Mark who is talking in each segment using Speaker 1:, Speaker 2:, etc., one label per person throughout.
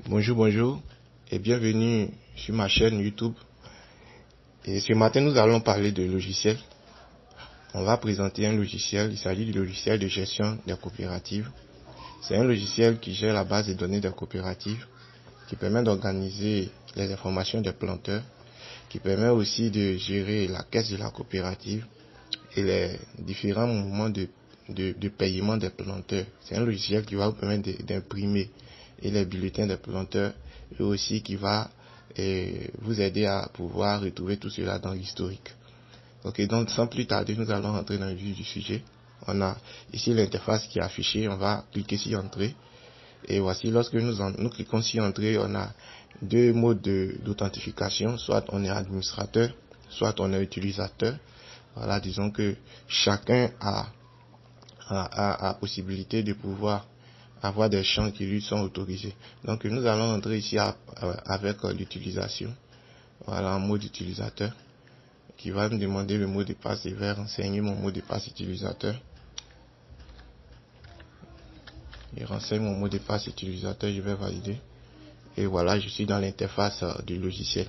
Speaker 1: Bonjour et bienvenue sur ma chaîne YouTube. Et ce matin, nous allons parler de logiciels. On va présenter un logiciel, il s'agit du logiciel de gestion des coopératives. C'est un logiciel qui gère la base de données des coopératives, qui permet d'organiser les informations des planteurs, qui permet aussi de gérer la caisse de la coopérative et les différents mouvements de paiement des planteurs. C'est un logiciel qui va vous permettre d'imprimer les bulletins des planteurs et aussi qui va vous aider à pouvoir retrouver tout cela dans l'historique. Ok, donc sans plus tarder, nous allons rentrer dans le vif du sujet. On a ici l'interface qui est affichée, on va cliquer sur Entrée. Et voici, lorsque nous cliquons sur Entrée, on a deux modes d'authentification, soit on est administrateur, soit on est utilisateur. Voilà, disons que chacun a possibilité de pouvoir avoir des champs qui lui sont autorisés. Donc nous allons entrer ici avec l'utilisation. Voilà, en mode utilisateur, qui va me demander le mot de passe et va renseigner mon mot de passe utilisateur. Il renseigne mon mot de passe utilisateur, je vais valider. Et voilà, je suis dans l'interface du logiciel.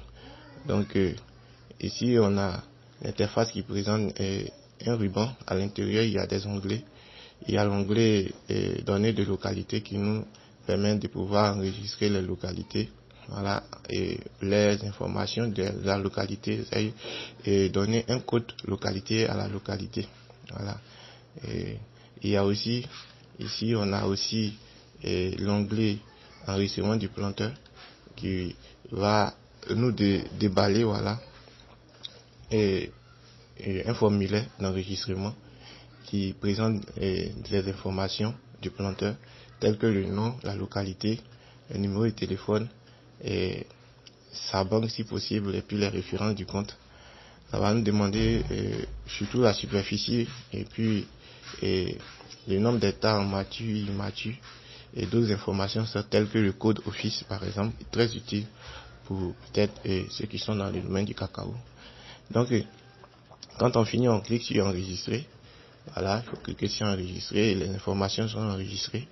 Speaker 1: Donc ici on a l'interface qui présente un ruban. À l'intérieur il y a des onglets. Il y a l'onglet données de localité qui nous permet de pouvoir enregistrer les localités. Voilà, et les informations de la localité et donner un code localité à la localité. Voilà. Et il y a aussi, ici on a aussi l'onglet enregistrement du planteur qui va nous déballer, voilà, et un formulaire d'enregistrement qui présente des informations du planteur telles que le nom, la localité, le numéro de téléphone et sa banque si possible et puis les références du compte. Ça va nous demander surtout la superficie et puis le nombre d'hectares en mature, immature et d'autres informations telles que le code office par exemple, très utile pour peut-être ceux qui sont dans le domaine du cacao. Donc quand on finit, on clique sur enregistrer. Voilà, il faut cliquer sur enregistrer et les informations sont enregistrées.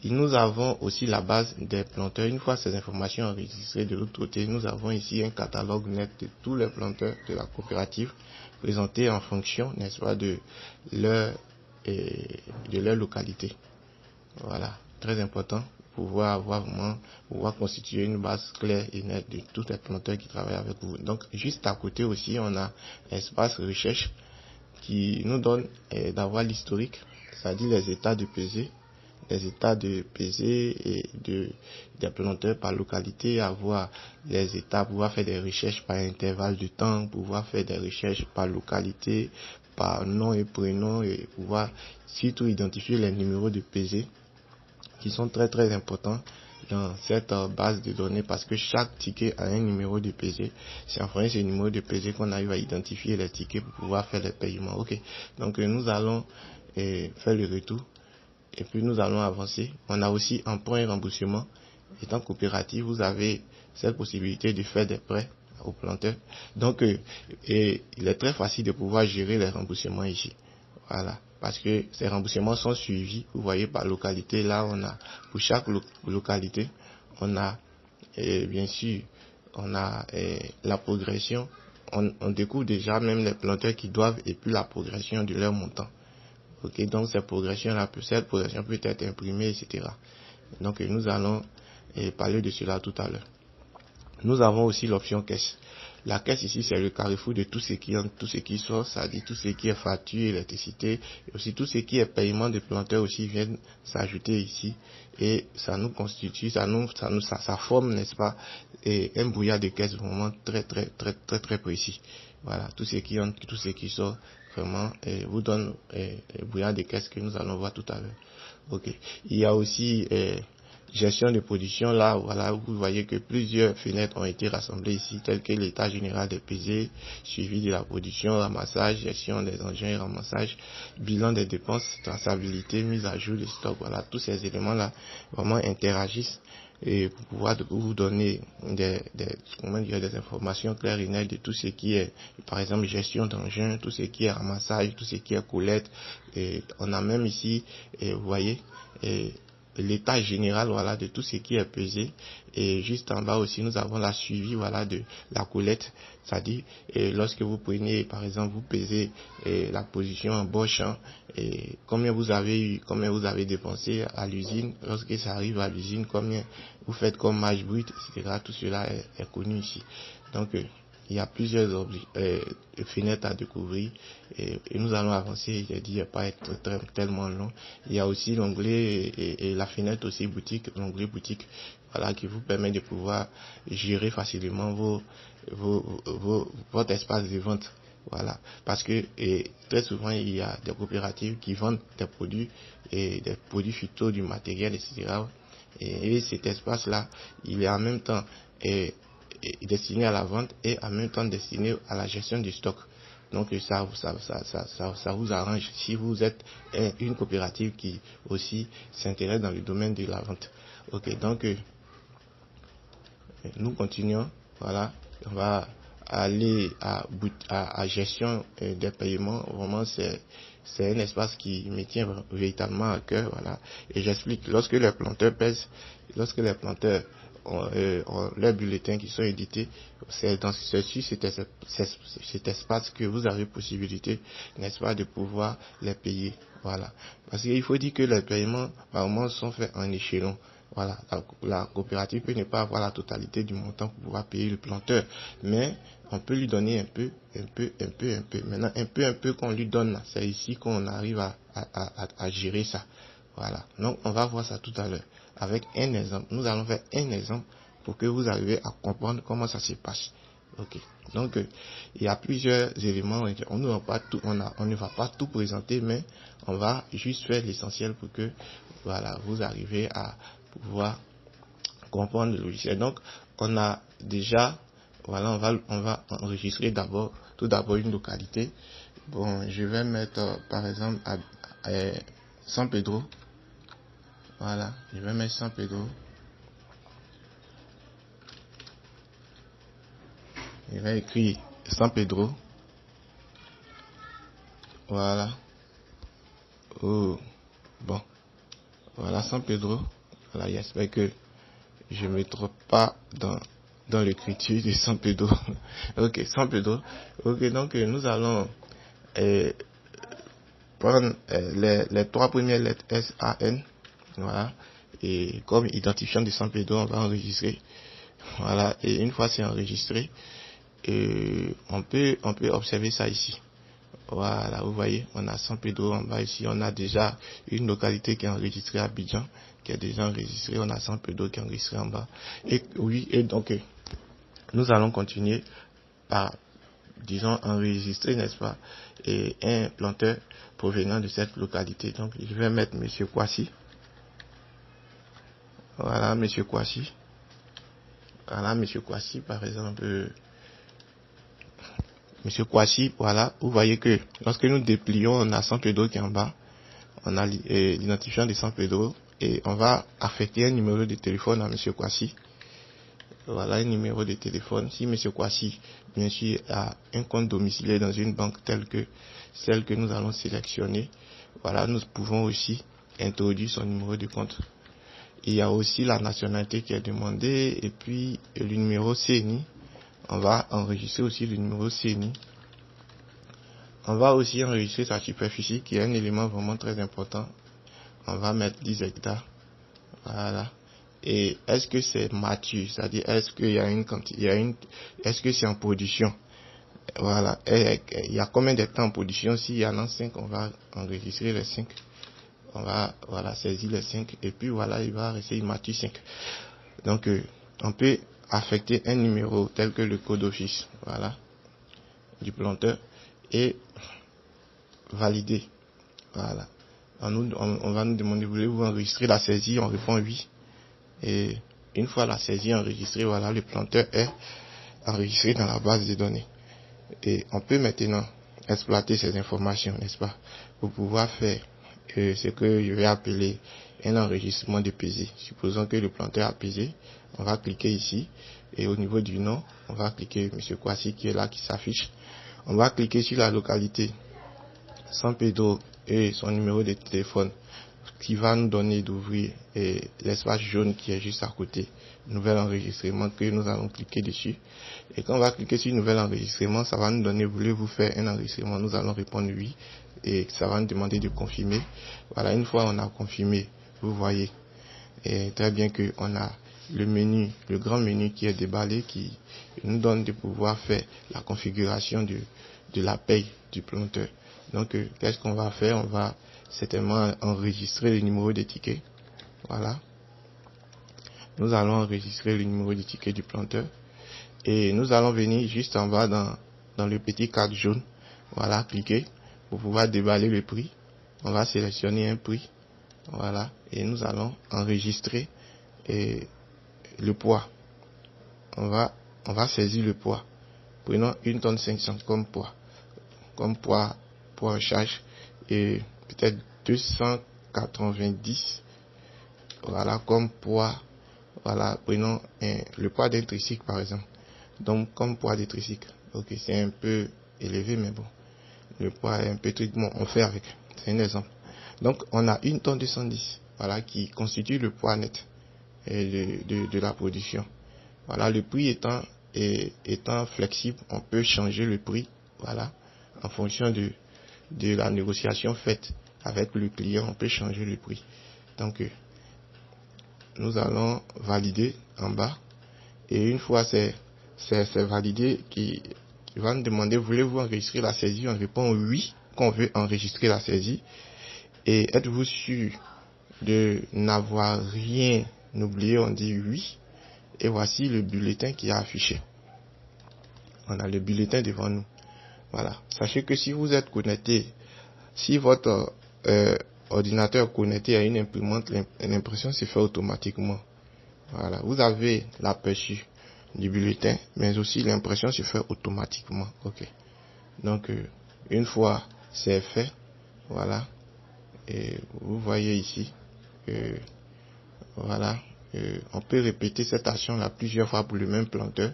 Speaker 1: Et nous avons aussi la base des planteurs. Une fois ces informations enregistrées, de l'autre côté, nous avons ici un catalogue net de tous les planteurs de la coopérative présentés en fonction, n'est-ce pas, de leur localité. Voilà, très important pour pouvoir constituer une base claire et nette de tous les planteurs qui travaillent avec vous. Donc, juste à côté aussi, on a l'espace recherche qui nous donne d'avoir l'historique, c'est-à-dire les états de pesée, et des planteurs par localité, avoir les états, pouvoir faire des recherches par intervalle de temps, pouvoir faire des recherches par localité, par nom et prénom, et pouvoir surtout identifier les numéros de pesée qui sont très très importants dans cette base de données parce que chaque ticket a un numéro de pesée. C'est en fonction de ce numéro de pesée qu'on arrive à identifier les tickets pour pouvoir faire les paiements. Ok, donc nous allons faire le retour et puis nous allons avancer. On a aussi emprunt et remboursement. Étant coopérative, vous avez cette possibilité de faire des prêts aux planteurs. Donc il est très facile de pouvoir gérer les remboursements ici. Voilà, parce que ces remboursements sont suivis, vous voyez, par localité. Là, on a, pour chaque localité, on a, bien sûr, on a la progression. On découvre déjà même les planteurs qui doivent et puis la progression de leur montant. Ok, donc cette progression peut être imprimée, etc. Donc, nous allons parler de cela tout à l'heure. Nous avons aussi l'option caisse. La caisse ici, c'est le carrefour de tout ce qui entre, tout ce qui sort, c'est-à-dire tout ce qui est facture, électricité, et aussi tout ce qui est paiement des planteurs aussi viennent s'ajouter ici. Et ça nous constitue, ça forme, n'est-ce pas, un brouillard de caisse vraiment très précis. Voilà, tout ce qui entre, tout ce qui sort, vraiment, vous donne le brouillard de caisse que nous allons voir tout à l'heure. Ok. Il y a aussi gestion de production, là, voilà, vous voyez que plusieurs fenêtres ont été rassemblées ici, telles que l'état général des pesées, suivi de la production, ramassage, gestion des engins et ramassage, bilan des dépenses, traçabilité, mise à jour des stocks, voilà, tous ces éléments-là vraiment interagissent et pour pouvoir vous donner des informations claires et nettes de tout ce qui est, par exemple, gestion d'engins, tout ce qui est ramassage, tout ce qui est collecte, et on a même ici, vous voyez, l'état général, voilà, de tout ce qui est pesé. Et juste en bas aussi, nous avons la suivi, voilà, de la collecte. C'est-à-dire, lorsque vous prenez, par exemple, vous pesez la position en bon champ, et combien vous avez eu, combien vous avez dépensé à l'usine, lorsque ça arrive à l'usine, combien vous faites comme marge brute, etc. Tout cela est connu ici. Donc, il y a plusieurs fenêtres à découvrir et nous allons avancer. J'ai dit, il n'y a pas être tellement long. Il y a aussi l'onglet et la fenêtre aussi boutique, l'onglet boutique, voilà, qui vous permet de pouvoir gérer facilement votre espace de vente. Voilà, parce que très souvent il y a des coopératives qui vendent des produits et des produits phyto, du matériel, etc. Et cet espace-là, il est en même temps destiné à la vente et en même temps destiné à la gestion du stock. Donc ça vous arrange si vous êtes une coopérative qui aussi s'intéresse dans le domaine de la vente. Ok, donc nous continuons. Voilà, on va aller à gestion des paiements. Vraiment, c'est un espace qui me tient véritablement à cœur. Voilà, et j'explique. Lorsque les planteurs ont leurs bulletins qui sont édités, c'est dans cet espace que vous avez possibilité, n'est-ce pas, de pouvoir les payer. Voilà, parce qu'il faut dire que les paiements normalement sont faits en échelon. Voilà, la coopérative peut ne pas avoir la totalité du montant pour pouvoir payer le planteur, mais on peut lui donner un peu. Maintenant, un peu qu'on lui donne, c'est ici qu'on arrive à gérer ça. Voilà, donc on va voir ça tout à l'heure avec un exemple. Nous allons faire un exemple pour que vous arriviez à comprendre comment ça se passe. Ok, donc il y a plusieurs éléments. On ne va pas tout présenter, mais on va juste faire l'essentiel pour que voilà, vous arrivez à pouvoir comprendre le logiciel. Donc on a déjà, voilà, on va enregistrer tout d'abord une localité. Bon, je vais mettre par exemple à San Pedro. Voilà, je vais mettre San Pedro. Je vais écrire San Pedro. Voilà. Oh, bon. Voilà San Pedro. Voilà, j'espère que je ne me trompe pas dans l'écriture de San Pedro. Ok, San Pedro. Ok, donc nous allons prendre les trois premières lettres SAN. Voilà. Et comme identifiant de San Pedro, on va enregistrer. Voilà. Et une fois c'est enregistré, on peut observer ça ici. Voilà, vous voyez, on a San Pedro en bas ici, on a déjà une localité qui est enregistrée à Abidjan, qui est déjà enregistrée, on a San Pedro qui est enregistré en bas. Et oui, et donc, nous allons continuer par, disons, enregistrer, n'est-ce pas, et un planteur provenant de cette localité. Donc, je vais mettre Monsieur Kwasi. Voilà, Monsieur Kwasi. Voilà, Monsieur Kwasi, par exemple. Monsieur Kwasi, voilà, vous voyez que lorsque nous déplions, on a San Pedro qui est en bas, on a l'identifiant de San Pedro, et on va affecter un numéro de téléphone à Monsieur Kwasi. Voilà un numéro de téléphone. Si Monsieur Kwasi, bien sûr, a un compte domicilié dans une banque telle que celle que nous allons sélectionner, voilà, nous pouvons aussi introduire son numéro de compte. Il y a aussi la nationalité qui est demandée, et puis le numéro CNI. On va enregistrer aussi le numéro CNI. On va aussi enregistrer sa superficie qui est un élément vraiment très important. On va mettre 10 hectares. Voilà. Et est-ce que c'est mature? C'est-à-dire, est-ce qu'il y a une quantité, est-ce que c'est en production? Voilà. Et il y a combien d'hectares en production? S'il y en a 5, on va enregistrer les 5. On va, voilà, saisir les 5. Et puis voilà, il va rester immature 5. Donc, on peut affecter un numéro tel que le code office, voilà, du planteur, et valider. Voilà. On va nous demander, voulez-vous enregistrer la saisie? On répond oui. Et une fois la saisie enregistrée, voilà, le planteur est enregistré dans la base de données. Et on peut maintenant exploiter ces informations, n'est-ce pas, pour pouvoir faire ce que je vais appeler un enregistrement de pesée. Supposons que le planteur a pesé, on va cliquer ici, et au niveau du nom, on va cliquer Monsieur Kwasi qui est là, qui s'affiche. On va cliquer sur la localité San Pedro et son numéro de téléphone. qui va nous donner d'ouvrir l'espace jaune qui est juste à côté, nouvel enregistrement, que nous allons cliquer dessus. Et quand on va cliquer sur nouvel enregistrement, ça va nous donner, voulez-vous faire un enregistrement? Nous allons répondre oui, et ça va nous demander de confirmer. Voilà, une fois on a confirmé, vous voyez très bien que on a le menu, le grand menu qui est déballé, qui nous donne de pouvoir faire la configuration de la paye du planteur. Donc qu'est-ce qu'on va faire? On va certainement enregistrer le numéro des tickets. Voilà. Nous allons enregistrer le numéro du ticket du planteur. Et nous allons venir juste en bas dans le petit cadre jaune. Voilà, cliquer pour pouvoir déballer le prix. On va sélectionner un prix. Voilà. Et nous allons enregistrer le poids. On va saisir le poids. Prenons 1 tonne 500 comme poids en charge, et peut-être 290, voilà, comme poids. Voilà, prenons le poids d'un tricycle par exemple. Donc comme poids de tricycle, ok, c'est un peu élevé, mais bon, le poids est un peu truc, bon, on fait avec, c'est un exemple. Donc on a 1 tonne 210, voilà, qui constitue le poids net de la production. Voilà, le prix étant flexible, on peut changer le prix, voilà, en fonction de la négociation faite avec le client, on peut changer le prix. Donc nous allons valider en bas, et une fois c'est validé, qui va nous demander, voulez-vous enregistrer la saisie? On répond oui, qu'on veut enregistrer la saisie. Et êtes-vous sûr de n'avoir rien oublié? On dit oui. Et voici le bulletin qui est affiché. On a le bulletin devant nous. Voilà. Sachez que si vous êtes connecté, si votre ordinateur est connecté à une imprimante, l'impression se fait automatiquement. Voilà. Vous avez l'aperçu du bulletin, mais aussi l'impression se fait automatiquement. Ok. Donc, une fois c'est fait, voilà. Et vous voyez ici, voilà. On peut répéter cette action-là plusieurs fois pour le même planteur.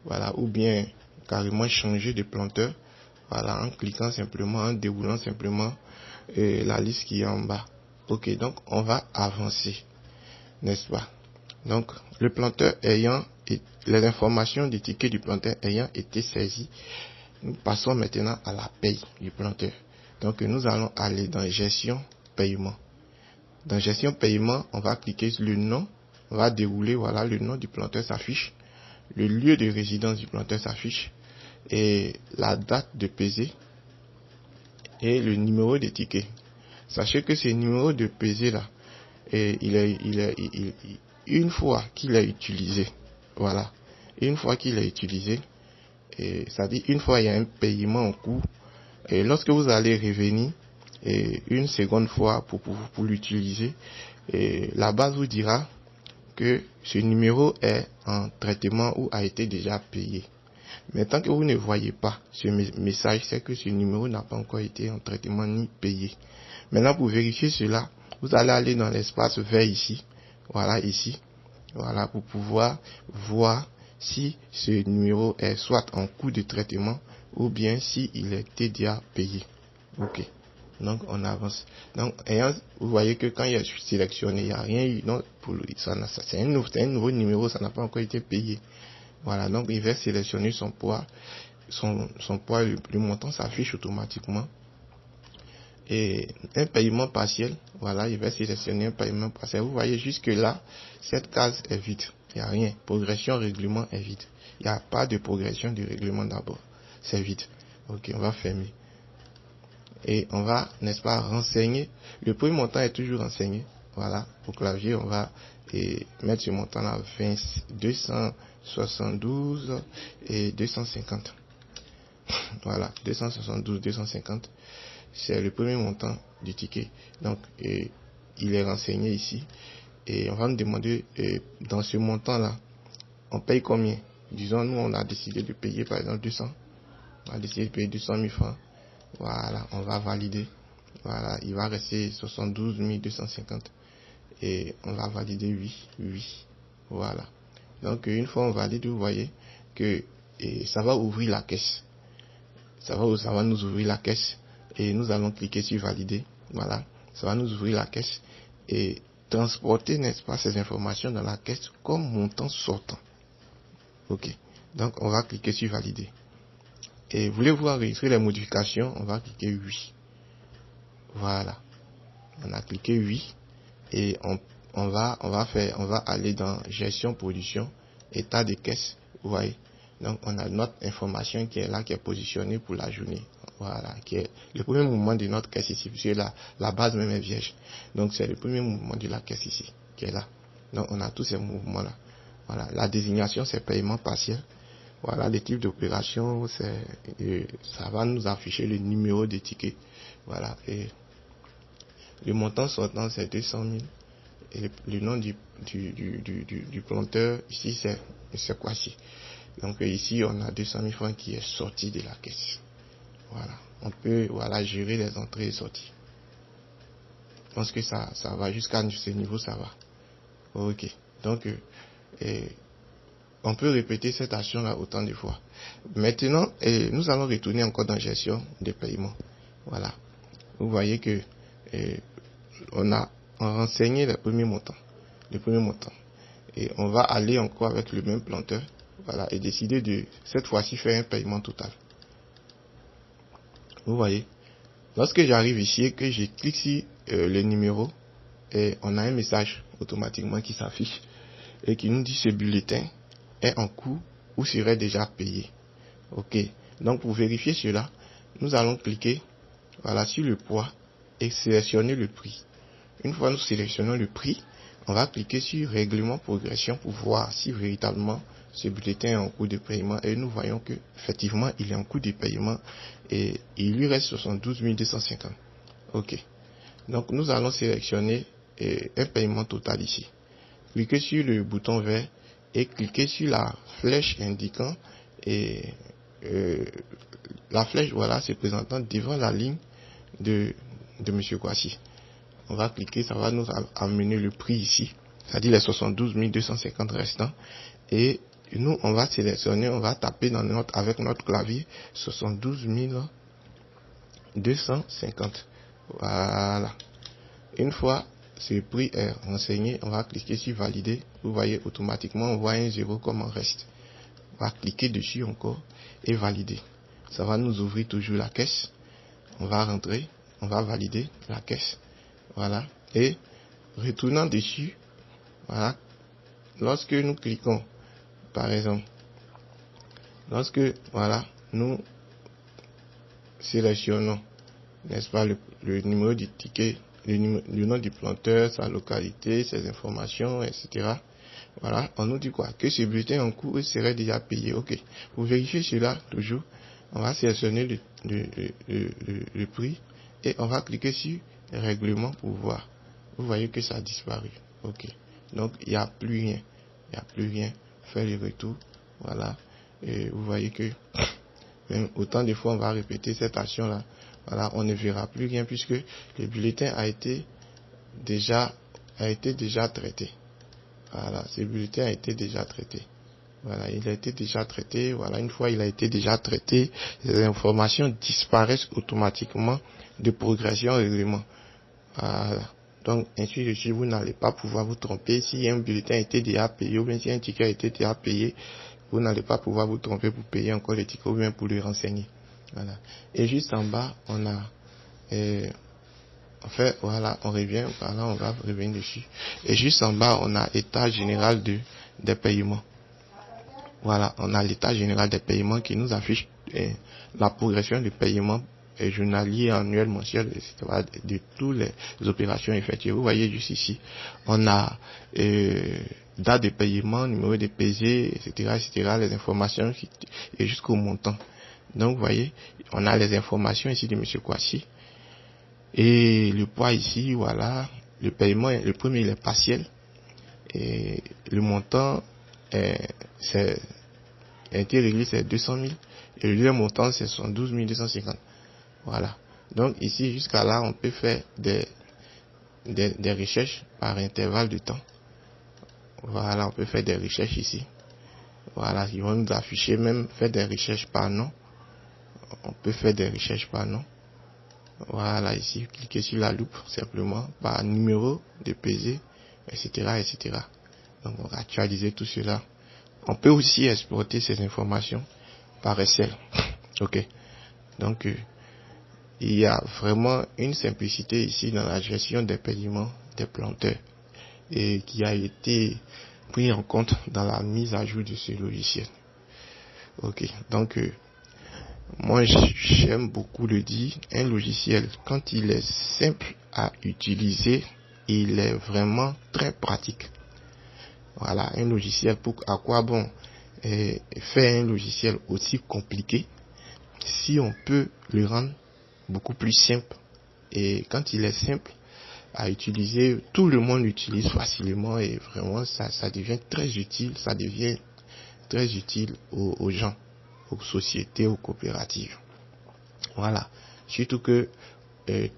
Speaker 1: Voilà. Ou bien carrément changer de planteur. Voilà, en cliquant simplement, en déroulant simplement la liste qui est en bas. Ok, donc on va avancer, n'est-ce pas? Donc le planteur ayant, les informations du ticket du planteur ayant été saisies, nous passons maintenant à la paye du planteur. Donc nous allons aller dans gestion paiement. Dans gestion paiement, on va cliquer sur le nom, on va dérouler, voilà, le nom du planteur s'affiche, le lieu de résidence du planteur s'affiche, et la date de pesée et le numéro de ticket. Sachez que ce numéro de pesée là, une fois qu'il est utilisé, voilà, une fois qu'il est utilisé, c'est-à-dire une fois il y a un paiement en cours, et lorsque vous allez revenir une seconde fois pour l'utiliser, la base vous dira que ce numéro est en traitement ou a été déjà payé. Mais tant que vous ne voyez pas ce message, c'est que ce numéro n'a pas encore été en traitement ni payé. Maintenant, pour vérifier cela, vous allez aller dans l'espace vert ici. Voilà, ici. Voilà, pour pouvoir voir si ce numéro est soit en cours de traitement ou bien si il a été déjà payé. Ok. Donc, on avance. Donc, vous voyez que quand il est sélectionné, il n'y a rien eu. Non, c'est un nouveau numéro, ça n'a pas encore été payé. Voilà, donc il va sélectionner son poids, son poids, le montant s'affiche automatiquement. Et un paiement partiel, voilà, il va sélectionner un paiement partiel. Vous voyez jusque là, cette case est vide, il n'y a rien. Progression, règlement est vide. Il n'y a pas de progression du règlement d'abord, c'est vide. Ok, on va fermer. Et on va, n'est-ce pas, renseigner. Le premier montant est toujours renseigné. Voilà, au clavier, on va mettre ce montant-là, 272 et 250. Voilà, 272, 250. C'est le premier montant du ticket. Donc, il est renseigné ici. Et on va nous demander, dans ce montant-là, on paye combien? Disons, nous, on a décidé de payer, par exemple, 200. On a décidé de payer 200 000 francs. Voilà, on va valider. Voilà, il va rester 72 250. Et on va valider oui. Voilà. Donc, une fois on valide, vous voyez que ça va ouvrir la caisse. Ça va nous ouvrir la caisse. Et nous allons cliquer sur valider. Voilà. Ça va nous ouvrir la caisse. et transporter, n'est-ce pas, ces informations dans la caisse comme montant sortant. Ok. Donc, on va cliquer sur valider. Et voulez-vous enregistrer les modifications? On va cliquer oui. Voilà. On a cliqué oui. Et on va aller dans gestion production, état de caisse. Vous voyez. Donc, on a notre information qui est là, qui est positionnée pour la journée. Voilà. Qui est le premier mouvement de notre caisse ici, puisque la base même est vierge. Donc, c'est le premier mouvement de la caisse ici, qui est là. Donc, on a tous ces mouvements-là. Voilà. La désignation, c'est paiement partiel. Voilà, le type d'opération, ça va nous afficher le numéro de ticket. Voilà, et le montant sortant, c'est 200 000. Et le nom du planteur, ici, c'est quoi ici? Donc ici, on a 200 000 francs qui est sorti de la caisse. Voilà, on peut gérer les entrées et sorties. Je pense que ça va jusqu'à ce niveau, ça va. Ok, donc on peut répéter cette action-là autant de fois. Maintenant, nous allons retourner encore dans gestion des paiements. Voilà. Vous voyez que on a renseigné le premier montant. Et on va aller encore avec le même planteur. Voilà. Et décider de, cette fois-ci, faire un paiement total. Vous voyez. Lorsque j'arrive ici et que je clique sur le numéro, et on a un message automatiquement qui s'affiche et qui nous dit ce bulletin est en cours ou serait déjà payé. Ok. Donc pour vérifier cela, nous allons cliquer sur le poids et sélectionner le prix. Une fois nous sélectionnons le prix, on va cliquer sur règlement progression pour voir si véritablement ce bulletin est en cours de paiement, et nous voyons que effectivement il est en cours de paiement et il lui reste 72 250. Ok. Donc nous allons sélectionner un paiement total ici. Cliquez sur le bouton vert et cliquez sur la flèche indiquant la flèche se présentant devant la ligne de Monsieur Kwasi. On va cliquer, ça va nous amener le prix ici, c'est-à-dire les 72 250 restants. Et nous, on va sélectionner, on va taper avec notre clavier 72 250. Voilà. Une fois ce prix est renseigné, on va cliquer sur valider. Vous voyez, automatiquement, on voit un 0 comme en reste. On va cliquer dessus encore et valider. Ça va nous ouvrir toujours la caisse. On va rentrer, on va valider la caisse. Voilà. Et retournant dessus, voilà. Lorsque nous cliquons, par exemple, nous sélectionnons, n'est-ce pas, le numéro du ticket, le nom du planteur, sa localité, ses informations, etc. Voilà, on nous dit quoi? Que ce bulletin en cours serait déjà payé. Ok. Pour vérifier cela, toujours, on va sélectionner le prix et on va cliquer sur règlement pour voir. Vous voyez que ça a disparu. Ok. Donc, il n'y a plus rien. Faire le retour. Voilà. Et vous voyez que même autant de fois on va répéter cette action-là. Voilà, on ne verra plus rien puisque le bulletin a été déjà traité. Voilà, ce bulletin a été déjà traité. Voilà, il a été déjà traité. Voilà, une fois il a été déjà traité, les informations disparaissent automatiquement de progression règlement. Voilà. Donc, ainsi de suite, vous n'allez pas pouvoir vous tromper. Si un bulletin a été déjà payé ou bien si un ticket a été déjà payé, vous n'allez pas pouvoir vous tromper pour payer encore le ticket ou bien pour le renseigner. Voilà. Et juste en bas, on a on revient, voilà, on va revenir dessus. Et juste en bas, on a état général des paiements. Voilà, on a l'état général des paiements qui nous affiche la progression du paiement journalier, annuel, mensuel, etc. de toutes les opérations effectuées. Vous voyez juste ici, on a date de paiement, numéro de PG, etc., les informations et jusqu'au montant. Donc, vous voyez, on a les informations ici de M. Kwasi. Et le poids ici, voilà, le paiement, le premier il est partiel. Et le montant, c'est été réglé, c'est 200 000. Et le deuxième montant, c'est 72 250. Voilà. Donc ici, jusqu'à là, on peut faire des recherches par intervalle de temps. Voilà, on peut faire des recherches ici. Voilà, ils vont nous afficher même faire des recherches par nom. On peut faire des recherches par nom. Voilà, ici, cliquez sur la loupe simplement par numéro de pesée, etc., etc. Donc, on va actualiser tout cela. On peut aussi exporter ces informations par Excel. Ok. Donc, il y a vraiment une simplicité ici dans la gestion des paiements des planteurs et qui a été pris en compte dans la mise à jour de ce logiciel. Ok. Donc, moi, j'aime beaucoup le dire, un logiciel, quand il est simple à utiliser, il est vraiment très pratique. Voilà, un logiciel, à quoi bon faire un logiciel aussi compliqué si on peut le rendre beaucoup plus simple. Et quand il est simple à utiliser, tout le monde l'utilise facilement et vraiment ça devient très utile, aux gens, aux sociétés, aux coopératives. Voilà. Surtout que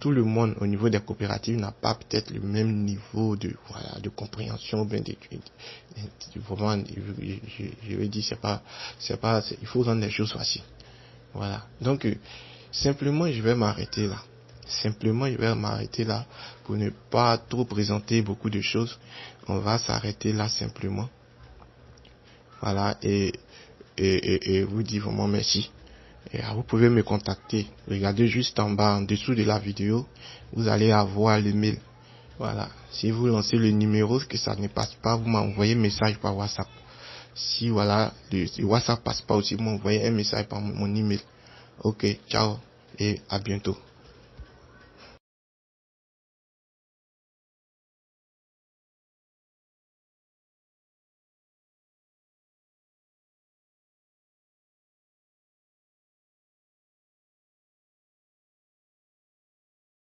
Speaker 1: tout le monde au niveau des coopératives n'a pas peut-être le même niveau de compréhension, vraiment, je veux dire, il faut rendre les choses faciles. Voilà. Donc simplement je vais m'arrêter là pour ne pas trop présenter beaucoup de choses. On va s'arrêter là simplement. Voilà, et vous dire vraiment merci. Et vous pouvez me contacter. Regardez juste en bas, en dessous de la vidéo, vous allez avoir le mail. Voilà. Si vous lancez le numéro, que ça ne passe pas, vous m'envoyez un message par WhatsApp. Si voilà, le WhatsApp passe pas aussi, vous m'envoyez un message par mon email. Ok, ciao et à bientôt.